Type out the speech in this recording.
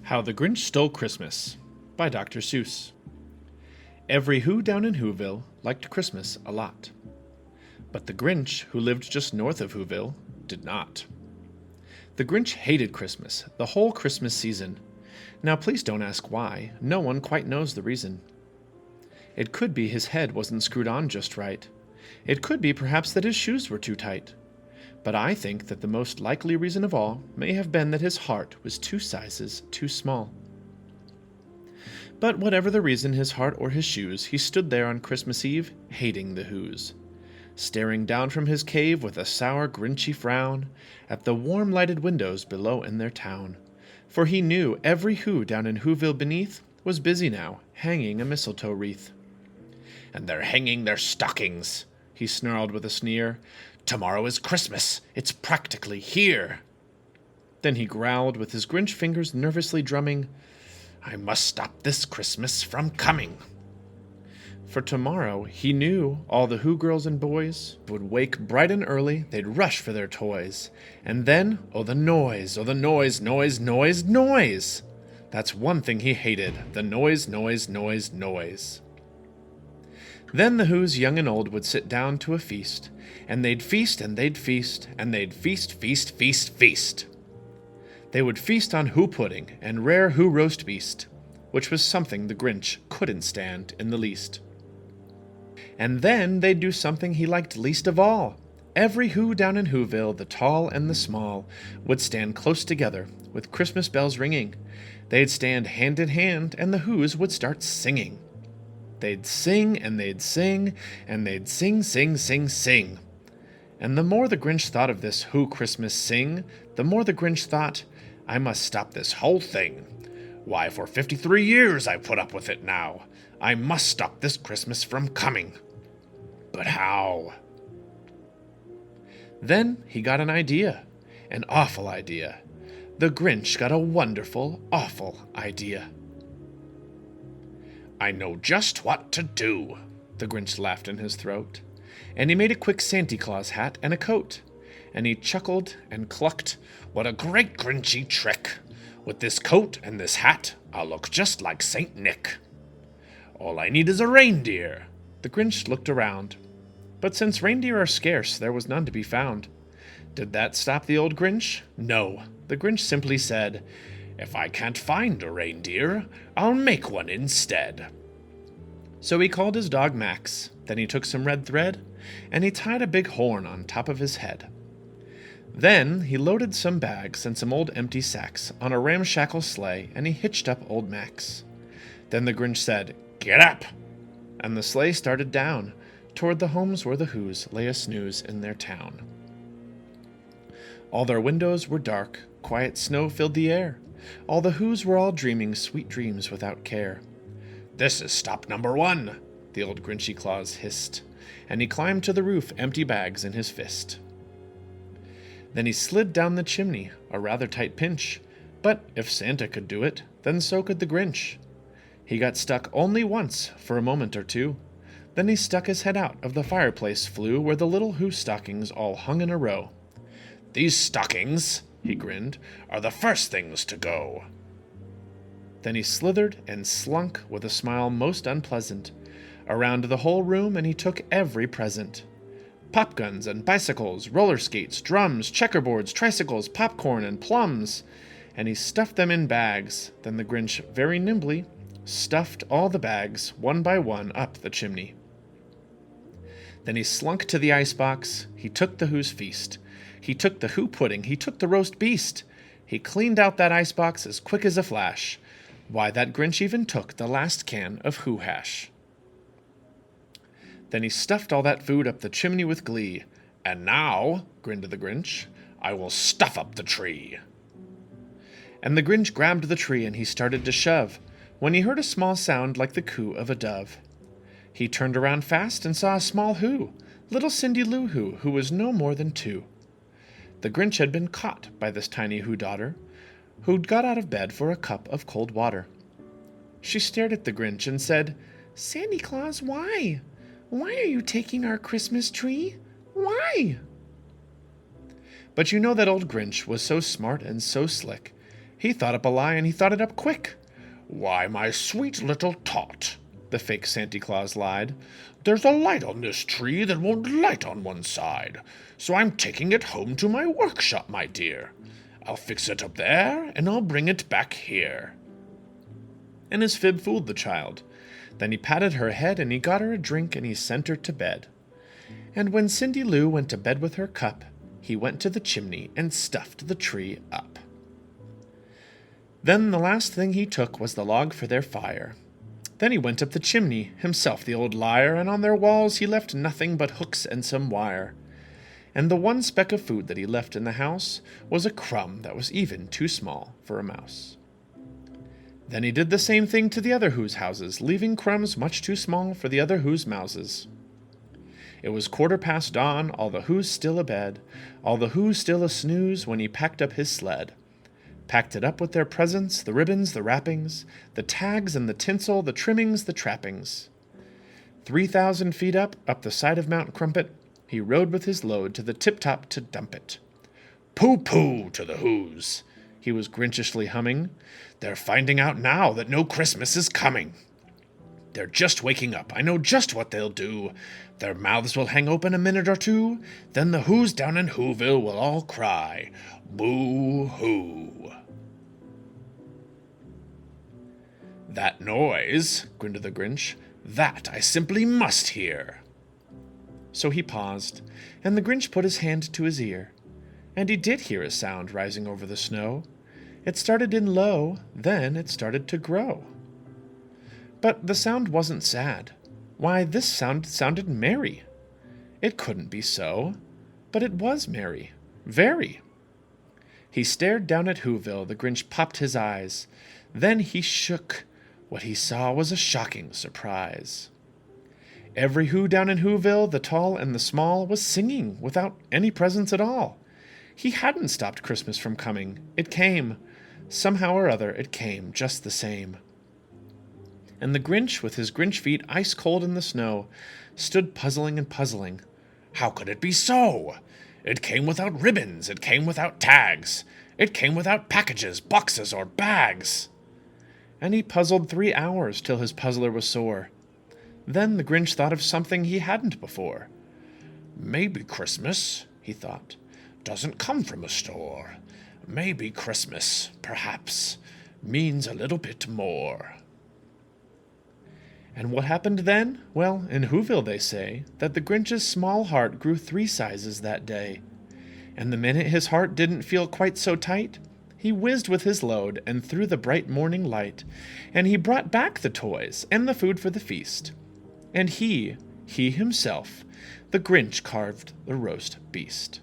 How the Grinch Stole Christmas by Dr. Suess. Every Who down in Whoville liked Christmas a lot. But the Grinch, who lived just north of Whoville, did not. The Grinch hated Christmas, the whole Christmas season. Now please don't ask why, no one quite knows the reason. It could be his head wasn't screwed on just right. It could be perhaps that his shoes were too tight. But I think that the most likely reason of all may have been that his heart was 2 sizes too small. But whatever the reason, his heart or his shoes, he stood there on Christmas Eve, hating the Whos, staring down from his cave with a sour, grinchy frown at the warm lighted windows below in their town. For he knew every Who down in Whoville beneath was busy now, hanging a mistletoe wreath. "And they're hanging their stockings," he snarled with a sneer. "Tomorrow is Christmas. It's practically here." Then he growled with his Grinch fingers nervously drumming, "I must stop this Christmas from coming." For tomorrow, he knew, all the Who girls and boys would wake bright and early, they'd rush for their toys. And then, oh the noise, noise, noise, noise! That's one thing he hated, the noise, noise, noise, noise. Then the Whos, young and old, would sit down to a feast, and they'd feast, and they'd feast, and they'd feast, feast, feast, feast. They would feast on Who pudding and rare Who roast beast, which was something the Grinch couldn't stand in the least. And then they'd do something he liked least of all. Every Who down in Whoville, the tall and the small, would stand close together, with Christmas bells ringing. They'd stand hand in hand, and the Whos would start singing. They'd sing, and they'd sing, and they'd sing, sing, sing, sing. And the more the Grinch thought of this Who Christmas sing, the more the Grinch thought, I must stop this whole thing. Why, for 53 years I've put up with it now. I must stop this Christmas from coming. But how? Then he got an idea, an awful idea. The Grinch got a wonderful, awful idea. "I know just what to do," the Grinch laughed in his throat. And he made a quick Santa Claus hat and a coat. And he chuckled and clucked, "What a great Grinchy trick! With this coat and this hat, I'll look just like Saint Nick. All I need is a reindeer." The Grinch looked around. But since reindeer are scarce, there was none to be found. Did that stop the old Grinch? No. The Grinch simply said, "If I can't find a reindeer, I'll make one instead." So he called his dog Max, then he took some red thread, and he tied a big horn on top of his head. Then he loaded some bags and some old empty sacks on a ramshackle sleigh, and he hitched up old Max. Then the Grinch said, "Get up!" And the sleigh started down, toward the homes where the Whos lay a snooze in their town. All their windows were dark, quiet snow filled the air. All the Whos were all dreaming sweet dreams without care. "This is stop number 1, the old Grinchy Claus hissed, and he climbed to the roof, empty bags in his fist. Then he slid down the chimney, a rather tight pinch, but if Santa could do it, then so could the Grinch. He got stuck only once, for a moment or two. Then he stuck his head out of the fireplace flue where the little Who stockings all hung in a row. "These stockings," he grinned, "are the first things to go." Then he slithered and slunk with a smile most unpleasant around the whole room, and he took every present. Pop guns and bicycles, roller skates, drums, checkerboards, tricycles, popcorn, and plums, and he stuffed them in bags. Then the Grinch very nimbly stuffed all the bags, one by one, up the chimney. Then he slunk to the icebox, he took the Who's feast. He took the Who pudding, he took the roast beast. He cleaned out that icebox as quick as a flash. Why, that Grinch even took the last can of Who hash. Then he stuffed all that food up the chimney with glee. "And now," grinned the Grinch, "I will stuff up the tree." And the Grinch grabbed the tree and he started to shove, when he heard a small sound like the coo of a dove. He turned around fast and saw a small Who, little Cindy Lou Who was no more than 2. The Grinch had been caught by this tiny Who daughter, who'd got out of bed for a cup of cold water. She stared at the Grinch and said, "Santa Claus, why? Why are you taking our Christmas tree? Why?" But you know that old Grinch was so smart and so slick, He thought up a lie, and he thought it up quick. "Why, my sweet little tot," the fake Santa Claus lied, "there's a light on this tree that won't light on one side, so I'm taking it home to my workshop, my dear. I'll fix it up there, and I'll bring it back here." And his fib fooled the child. Then he patted her head, and he got her a drink, and he sent her to bed. And when Cindy Lou went to bed with her cup, he went to the chimney and stuffed the tree up. Then the last thing he took was the log for their fire. Then he went up the chimney, himself the old liar, and on their walls he left nothing but hooks and some wire. And the one speck of food that he left in the house was a crumb that was even too small for a mouse. Then he did the same thing to the other Who's houses, leaving crumbs much too small for the other Who's mouses. It was 1/4 dawn, all the Who's still abed, all the Who's still a snooze when he packed up his sled. Packed it up with their presents, the ribbons, the wrappings, the tags and the tinsel, the trimmings, the trappings. 3,000 feet up the side of Mount Crumpet, he rode with his load to the tip-top to dump it. "Pooh-pooh to the Who's," he was Grinchishly humming. "They're finding out now that no Christmas is coming. They're just waking up. I know just what they'll do. Their mouths will hang open a minute or two. Then the Who's down in Whoville will all cry, boo-hoo." "That noise," grinned the Grinch, "that I simply must hear." So he paused, and the Grinch put his hand to his ear. And he did hear a sound rising over the snow. It started in low, then it started to grow. But the sound wasn't sad. Why, this sounded merry. It couldn't be so, but it was merry, very. He stared down at Whoville, the Grinch popped his eyes. Then he shook. What he saw was a shocking surprise. Every Who down in Whoville, the tall and the small, was singing without any presents at all. He hadn't stopped Christmas from coming. It came. Somehow or other, it came just the same. And the Grinch, with his Grinch feet ice cold in the snow, stood puzzling and puzzling. How could it be so? It came without ribbons, it came without tags, it came without packages, boxes, or bags. And he puzzled 3 hours till his puzzler was sore. Then the Grinch thought of something he hadn't before. "Maybe Christmas," he thought, "doesn't come from a store. Maybe Christmas, perhaps, means a little bit more." And what happened then? Well, in Whoville they say that the Grinch's small heart grew 3 sizes that day. And the minute his heart didn't feel quite so tight, he whizzed with his load and through the bright morning light, and he brought back the toys and the food for the feast. And he himself, the Grinch carved the roast beast.